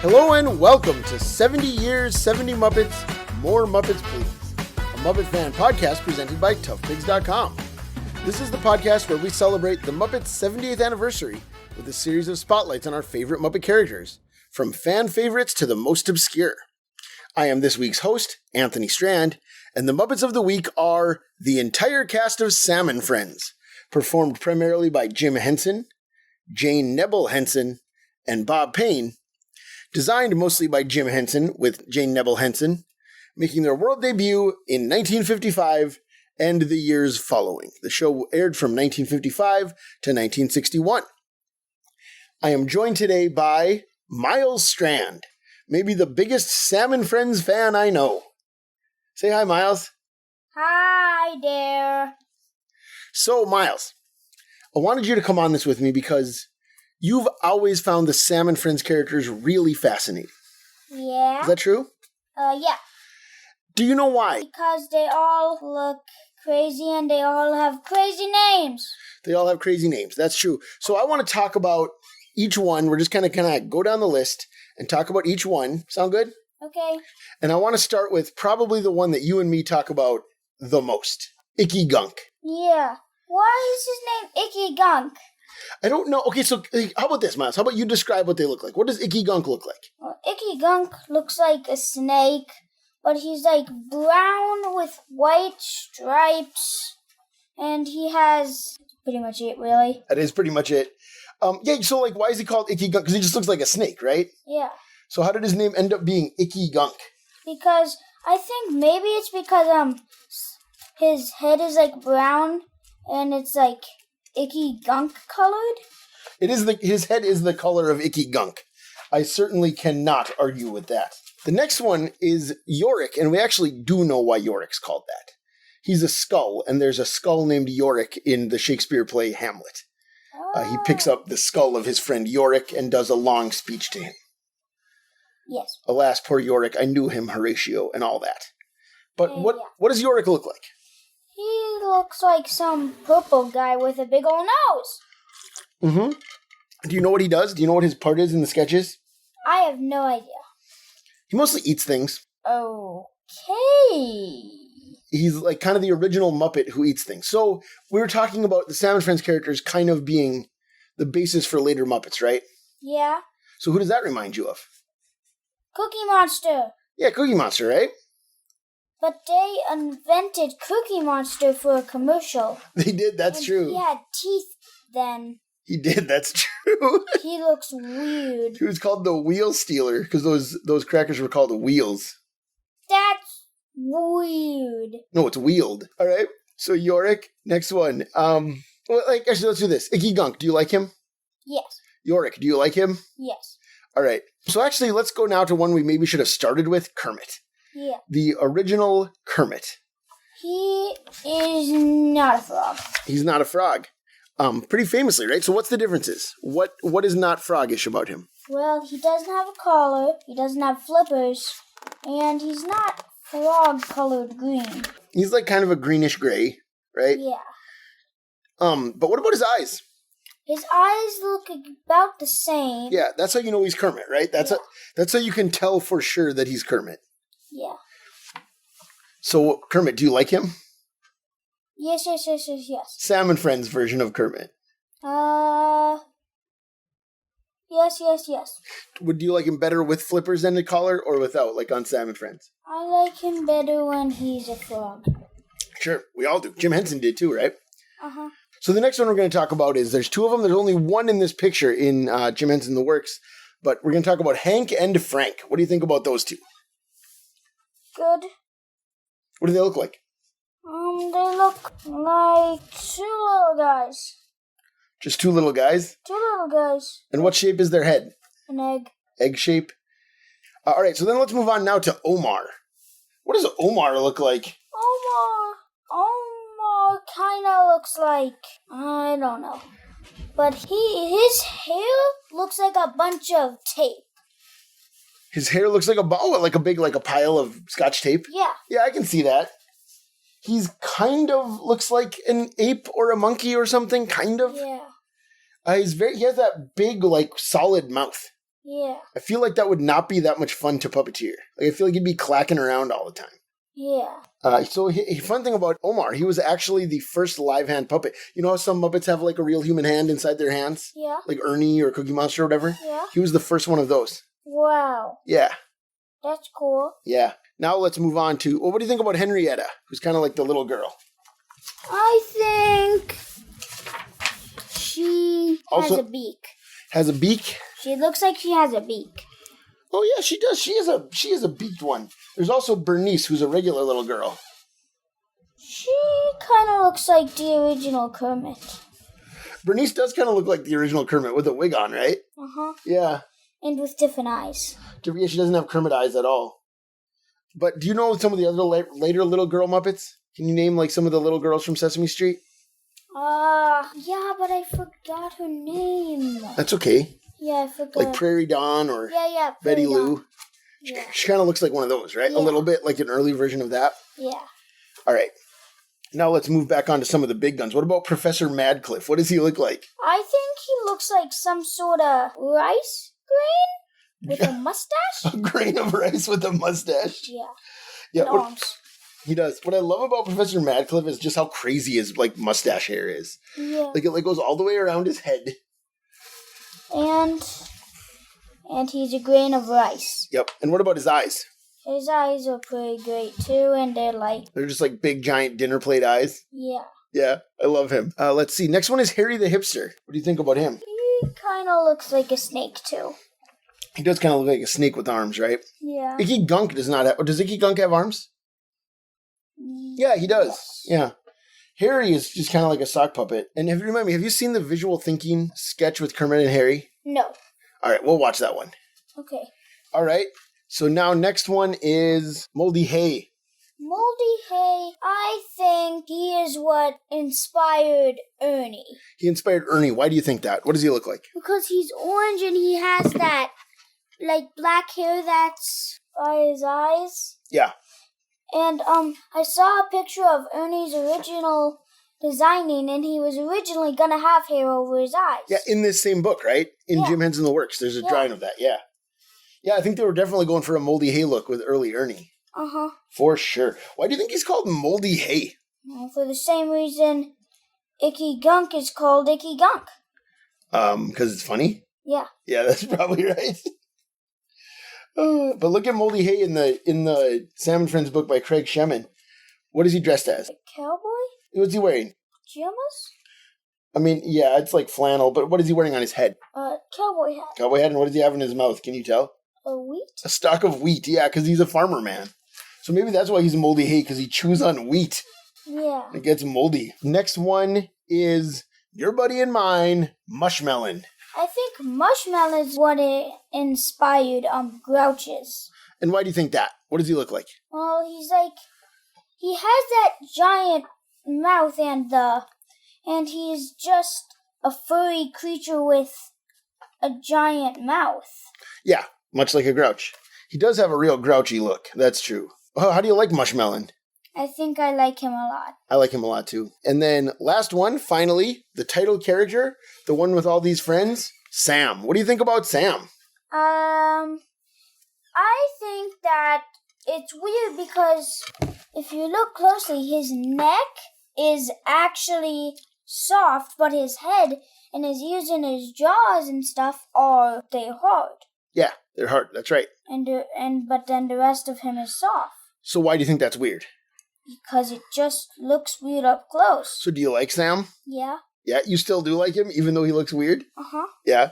Hello and welcome to 70 Years, 70 Muppets, More Muppets Please, a Muppet fan podcast presented by ToughPigs.com. This is the podcast where we celebrate the Muppets' 70th anniversary with a series of spotlights on our favorite Muppet characters, from fan favorites to the most obscure. I am this week's host, Anthony Strand, and the Muppets of the Week are the entire cast of Salmon Friends, performed primarily by Jim Henson, Jane Nebel Henson, and Bob Payne, designed mostly by Jim Henson with Jane Nebel Henson, making their world debut in 1955 and the years following. The show aired from 1955 to 1961. I am joined today by Miles Strand, maybe the biggest Salmon Friends fan I know. Say hi, Miles. Hi there. So, Miles, I wanted you to come on this with me because you've always found the Salmon Friends characters really fascinating. Yeah? Is that true? Yeah. Do you know why? Because they all look crazy and they all have crazy names. They all have crazy names. That's true. So I want to talk about each one. We're just kind of go down the list and talk about each one. Sound good? Okay. And I want to start with probably the one that you and me talk about the most. Icky Gunk. Yeah. Why is his name Icky Gunk? I don't know. Okay, so how about this, Miles? How about you describe what they look like? What does Icky Gunk look like? Well, Icky Gunk looks like a snake, but he's like brown with white stripes, and he has pretty much it, really. That is pretty much it. Yeah, so like, why is he called Icky Gunk? Because he just looks like a snake, right? Yeah. So how did his name end up being Icky Gunk? Because I think maybe it's because his head is like brown and it's like Icky Gunk colored. His head is the color of Icky Gunk. I certainly cannot argue with that. The next one is Yorick, and we actually do know why Yorick's called that. He's a skull, and there's a skull named Yorick in the Shakespeare play Hamlet. He picks up the skull of his friend Yorick and does a long speech to him. Yes. Alas, poor Yorick, I knew him, Horatio, and all that. But what does Yorick look like? He looks like some purple guy with a big old nose. Mm-hmm. Do you know what he does? Do you know what his part is in the sketches? I have no idea. He mostly eats things. Okay. He's like kind of the original Muppet who eats things. So we were talking about the Salmon Friends characters kind of being the basis for later Muppets, right? Yeah. So who does that remind you of? Cookie Monster. Yeah, Cookie Monster, right? But they invented Cookie Monster for a commercial. They did, that's true. He had teeth then. He did, that's true. He looks weird. He was called the Wheel Stealer because those crackers were called wheels. That's weird. No, it's wheeled. All right. So Yorick, next one. Actually, let's do this. Icky Gunk, do you like him? Yes. Yorick, do you like him? Yes. All right. So actually, let's go now to one we maybe should have started with, Kermit. Yeah. The original Kermit. He is not a frog. He's not a frog. Pretty famously, right? So what's the differences? What is not froggish about him? Well, he doesn't have a collar, he doesn't have flippers, and he's not frog-colored green. He's like kind of a greenish gray, right? Yeah. But what about his eyes? His eyes look about the same. Yeah, that's how you know he's Kermit, right? That's how you can tell for sure that he's Kermit. Yeah. So, Kermit, do you like him? Yes. Salmon Friends version of Kermit. Yes. Would you like him better with flippers and a collar or without, like on Salmon Friends? I like him better when he's a frog. Sure, we all do. Jim Henson did too, right? Uh-huh. So the next one we're going to talk about is, there's two of them. There's only one in this picture in Jim Henson The Works, but we're going to talk about Hank and Frank. What do you think about those two? Good. What do they look like? They look like two little guys. Just two little guys? Two little guys. And what shape is their head? An egg. Egg shape? All right, so then let's move on now to Omar. What does Omar look like? Omar kind of looks like, I don't know. But his hair looks like a bunch of tape. His hair looks like a pile of Scotch tape? Yeah. Yeah, I can see that. He's kind of looks like an ape or a monkey or something, kind of. Yeah. He has that big, like, solid mouth. Yeah. I feel like that would not be that much fun to puppeteer. Like, I feel like you'd be clacking around all the time. Yeah. Fun thing about Omar, he was actually the first live hand puppet. You know how some Muppets have like a real human hand inside their hands? Yeah. Like Ernie or Cookie Monster or whatever? Yeah. He was the first one of those. Wow. Yeah. That's cool. Yeah. Now let's move on to, well, what do you think about Henrietta, who's kind of like the little girl? I think she has Also- a beak. Has a beak? She looks like she has a beak. Oh yeah, she does. She is a beaked one. There's also Bernice, who's a regular little girl. She kind of looks like the original Kermit. Bernice does kind of look like the original Kermit with a wig on, right? Uh-huh. Yeah. And with different eyes. Yeah, she doesn't have Kermit eyes at all. But do you know some of the other later little girl Muppets? Can you name like some of the little girls from Sesame Street? Yeah, but I forgot her name. That's okay. Yeah, I forgot. Like Prairie Dawn or Yeah, Betty Prairie Dawn. Lou. Yeah. She kind of looks like one of those, right? Yeah. A little bit like an early version of that. Yeah. All right. Now let's move back on to some of the big guns. What about Professor Madcliffe? What does he look like? I think he looks like some sort of rice grain with a mustache. A grain of rice with a mustache. Yeah. Yeah. And arms. He does. What I love about Professor Madcliffe is just how crazy his like mustache hair is. Yeah. Like it like goes all the way around his head. And he's a grain of rice. Yep. And what about his eyes? His eyes are pretty great too, and They're just like big giant dinner plate eyes. yeah. Yeah, I love him. Let's see. Next one is Harry the Hipster. What do you think about him? He kind of looks like a snake too. He does kind of look like a snake with arms, right? Yeah. Icky Gunk does not have. Does Icky Gunk have arms? Yeah, he does. Yes. Yeah. Harry is just kind of like a sock puppet. And remind me, have you seen the visual thinking sketch with Kermit and Harry? No. All right, we'll watch that one. Okay. All right. So now next one is Moldy Hay. Moldy Hay, I think he is what inspired Ernie. He inspired Ernie. Why do you think that? What does he look like? Because he's orange and he has that, like, black hair that's by his eyes. Yeah. And, I saw a picture of Ernie's original designing, and he was originally gonna have hair over his eyes. Yeah, in this same book, right? In Yeah. Jim Henson the Works. There's a drawing of that, yeah. Yeah, I think they were definitely going for a Moldy Hay look with early Ernie. Uh-huh. For sure. Why do you think he's called Moldy Hay? Well, for the same reason Icky Gunk is called Icky Gunk. Because it's funny? Yeah. Yeah, that's probably right. But look at Moldy Hay in the Sam and Friends book by Craig Shemin. What is he dressed as? A cowboy? What's he wearing? Pajamas? I mean, yeah, it's like flannel, but what is he wearing on his head? Cowboy hat. Cowboy hat, and what does he have in his mouth? Can you tell? A wheat? A stalk of wheat, yeah, because he's a farmer man. So maybe that's why he's Moldy Hay, because he chews on wheat. Yeah. It gets moldy. Next one is your buddy and mine, Mushmelon. I think Mushmelon is what it inspired Grouches. And why do you think that? What does he look like? Well, he has that giant mouth and he's just a furry creature with a giant mouth. Yeah, much like a grouch. He does have a real grouchy look. That's true. Oh, how do you like Mushmelon? I think I like him a lot. I like him a lot too. And then last one, finally, the title character, the one with all these friends, Sam. What do you think about Sam? I think that it's weird because if you look closely, his neck is actually soft, but his head and his ears and his jaws and stuff they're hard. Yeah, they're hard. That's right. But then the rest of him is soft. So why do you think that's weird? Because it just looks weird up close. So do you like Sam? Yeah. Yeah, you still do like him, even though he looks weird? Uh-huh. Yeah.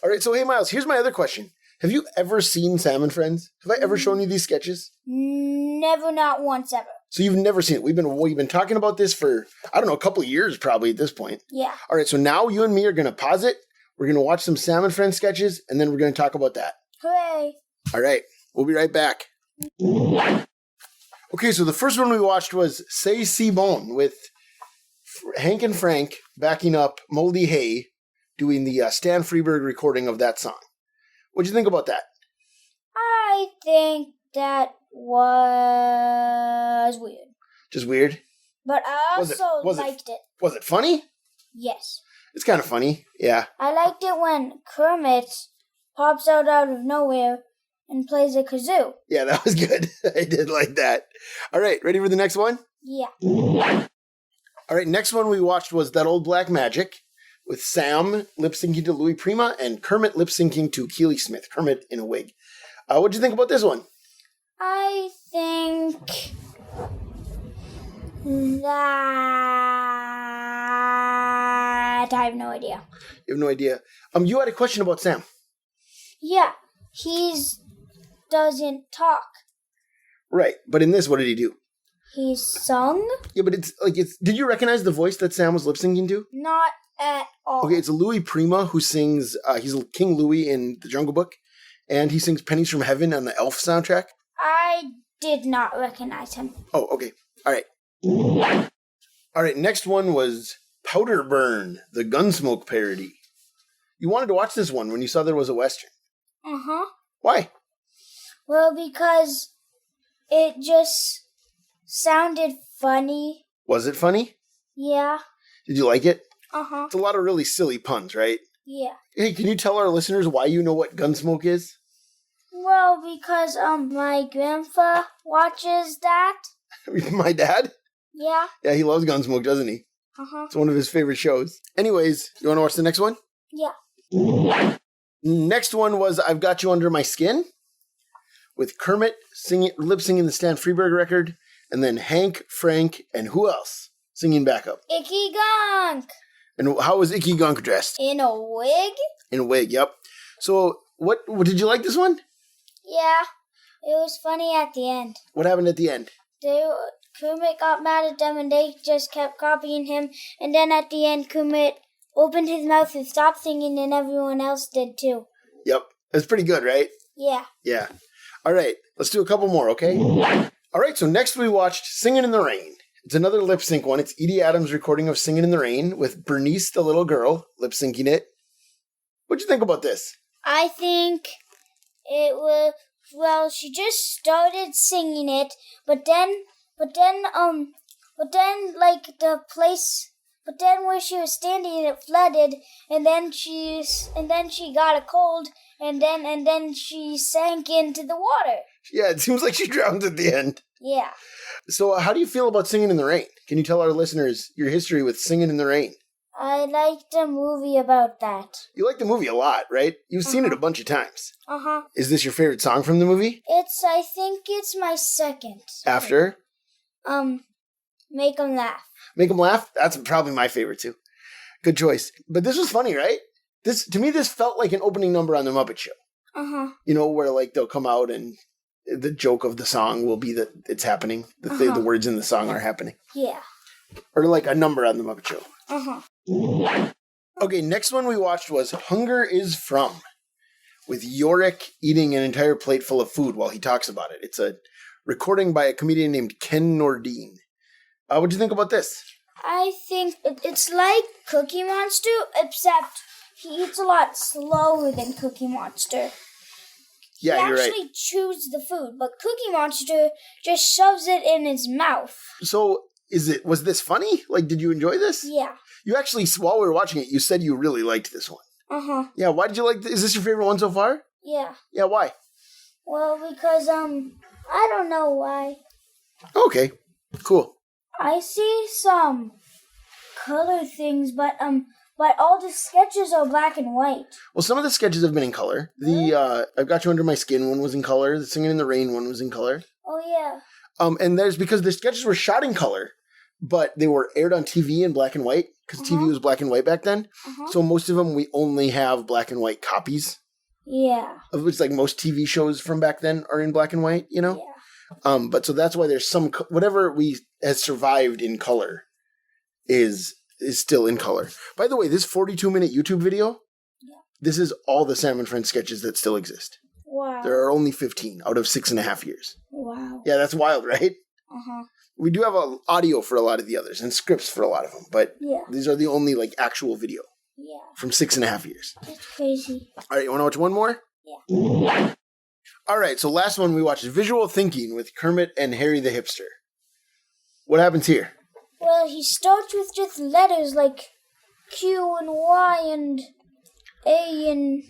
All right, so hey, Miles, here's my other question. Have you ever seen Sam and Friends? Have I ever shown you these sketches? Never, not once ever. So you've never seen it. We've been talking about this for, I don't know, a couple of years probably at this point. Yeah. All right, so now you and me are going to pause it. We're going to watch some Sam and Friends sketches, and then we're going to talk about that. Hooray. All right, we'll be right back. Okay, so the first one we watched was C'est Si Bon with Hank and Frank backing up Moldy Hay doing the Stan Freberg recording of that song. What'd you think about that? I think that was weird. Just weird? But I Was it- also was it- liked it. Was it funny? Yes. It's kind of funny, yeah. I liked it when Kermit pops out of nowhere and plays a kazoo. Yeah, that was good. I did like that. All right, ready for the next one? Yeah. All right, next one we watched was That Old Black Magic, with Sam lip-syncing to Louis Prima and Kermit lip-syncing to Keely Smith. Kermit in a wig. What'd you think about this one? I think that I have no idea. You have no idea. You had a question about Sam. Yeah, he's doesn't talk. Right, but in this, what did he do? He sung? Yeah, but it's. Did you recognize the voice that Sam was lip-syncing to? Not at all. Okay, it's Louis Prima who sings, he's King Louis in The Jungle Book, and he sings Pennies from Heaven on the Elf soundtrack. I did not recognize him. Oh, okay. All right. All right, next one was Powder Burn, the Gunsmoke parody. You wanted to watch this one when you saw there was a Western. Uh-huh. Why? Well, because it just sounded funny. Was it funny? Yeah. Did you like it? Uh-huh. It's a lot of really silly puns, right? Yeah. Hey, can you tell our listeners why you know what Gunsmoke is? Well, because my grandpa watches that. My dad? Yeah. Yeah, he loves Gunsmoke, doesn't he? Uh-huh. It's one of his favorite shows. Anyways, you want to watch the next one? Yeah. Next one was I've Got You Under My Skin, with Kermit lip-singing the Stan Freberg record, and then Hank, Frank, and who else singing backup? Icky Gunk! And how was Icky Gunk dressed? In a wig? In a wig, yep. So, what did you like this one? Yeah. It was funny at the end. What happened at the end? Kermit got mad at them and they just kept copying him. And then at the end, Kermit opened his mouth and stopped singing and everyone else did too. Yep. That's pretty good, right? Yeah. Yeah. All right. Let's do a couple more, okay? All right. So next we watched Singin' in the Rain. It's another lip sync one. It's Edie Adams' recording of Singin' in the Rain with Bernice, the little girl, lip syncing it. What'd you think about this? I think it was, well, she just started singing it, but then where she was standing, it flooded, and then she got a cold, and then she sank into the water. Yeah, it seems like she drowned at the end. Yeah. So how do you feel about Singin' in the Rain? Can you tell our listeners your history with Singin' in the Rain? I liked a movie about that. You like the movie a lot, right? You've seen it a bunch of times. Uh-huh. Is this your favorite song from the movie? I think it's my second. After? Make 'em laugh. Make 'em laugh? That's probably my favorite too. Good choice. But this was funny, right? To me, this felt like an opening number on the Muppet Show. Uh-huh. You know, where like they'll come out and the joke of the song will be that it's happening. The words in the song are happening. Yeah. Or like a number on the Muppet Show. Uh-huh. Okay, next one we watched was Hunger is From, with Yorick eating an entire plate full of food while he talks about it. It's a recording by a comedian named Ken Nordine. What'd you think about this? I think it's like Cookie Monster, except he eats a lot slower than Cookie Monster. Yeah, he you're right. He actually chews the food, but Cookie Monster just shoves it in his mouth. So, was this funny? Like, did you enjoy this? Yeah. You actually, while we were watching it, you said you really liked this one. Uh-huh. Yeah, why did you like Is this your favorite one so far? Yeah. Yeah, why? Well, because, I don't know why. Okay, cool. I see some color things, but all the sketches are black and white. Well, some of the sketches have been in color. The I've Got You Under My Skin one was in color. The Singing in the Rain one was in color. Oh, yeah. And because the sketches were shot in color, but they were aired on TV in black and white, because TV was black and white back then. So most of them, we only have black and white copies. Yeah. Of which, like, most TV shows from back then are in black and white, you know? Yeah. But so that's why there's whatever has survived in color is still in color. By the way, this 42-minute YouTube video, this is all the Sam and Friends sketches that still exist. Wow. There are only 15 out of 6.5 years. Wow. Yeah, that's wild, right? Uh-huh. We do have audio for a lot of the others and scripts for a lot of them, but these are the only like actual video. Yeah. From 6.5 years. That's crazy. All right, you want to watch one more? Yeah. All right, so last one we watched Visual Thinking with Kermit and Harry the Hipster. What happens here? Well, he starts with just letters like Q and Y and A and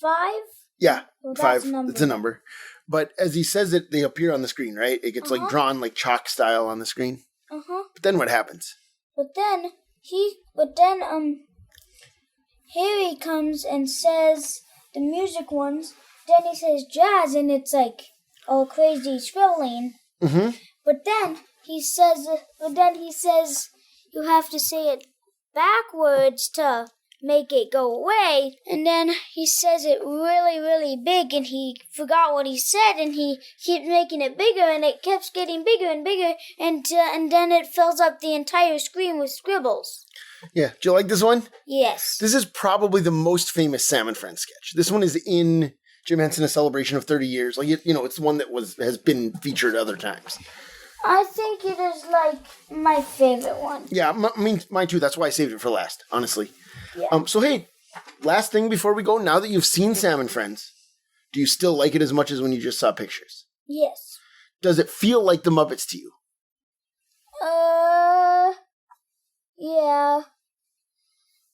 5? Yeah, Well, 5. that's a number. It's a number. But as he says it, they appear on the screen, right? It gets like drawn like chalk style on the screen. But then what happens? But then Harry comes and says the music ones. Then he says jazz, and it's like all crazy scribbling. But then he says you have to say it backwards to make it go away. And then he says it really, really big, and he forgot what he said, and he keeps making it bigger, and it keeps getting bigger and bigger, and then it fills up the entire screen with scribbles. Yeah. Do you like this one? Yes. This is probably the most famous Sam and Friends sketch. This one is in Jim Henson, A Celebration of 30 Years. Like, it's one that has been featured other times. I think it is like my favorite one. Yeah, mine too. That's why I saved it for last, honestly. Yeah. So hey, last thing before we go, now that you've seen Sam and Friends, do you still like it as much as when you just saw pictures? Yes. Does it feel like the Muppets to you? Yeah.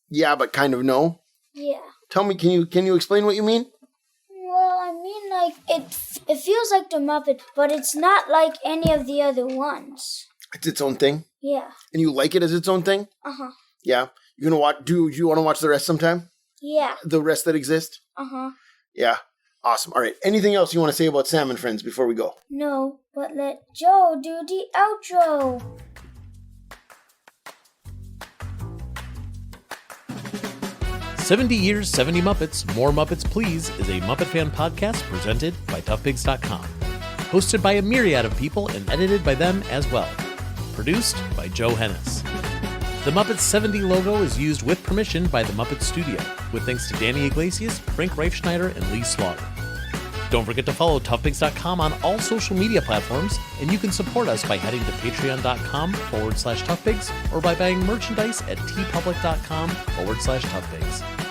Yeah, but kind of no? Yeah. Tell me, can you explain what you mean? Well, I mean, like, it feels like the Muppet, but it's not like any of the other ones. It's its own thing? Yeah. And you like it as its own thing? Uh-huh. Yeah. You gonna watch? Do you want to watch the rest sometime? Yeah. The rest that exist? Uh-huh. Yeah. Awesome. All right. Anything else you want to say about Sam and Friends before we go? No, but let Joe do the outro. "70 Years, 70 Muppets, More Muppets Please" is a Muppet fan podcast presented by ToughPigs.com. Hosted by a myriad of people and edited by them as well. Produced by Joe Hennis. The Muppets 70 logo is used with permission by the Muppet Studio, with thanks to Danny Iglesias, Frank Reifschneider, and Lee Slaughter. Don't forget to follow ToughPigs.com on all social media platforms, and you can support us by heading to patreon.com/toughpigs or by buying merchandise at tpublic.com/toughpigs.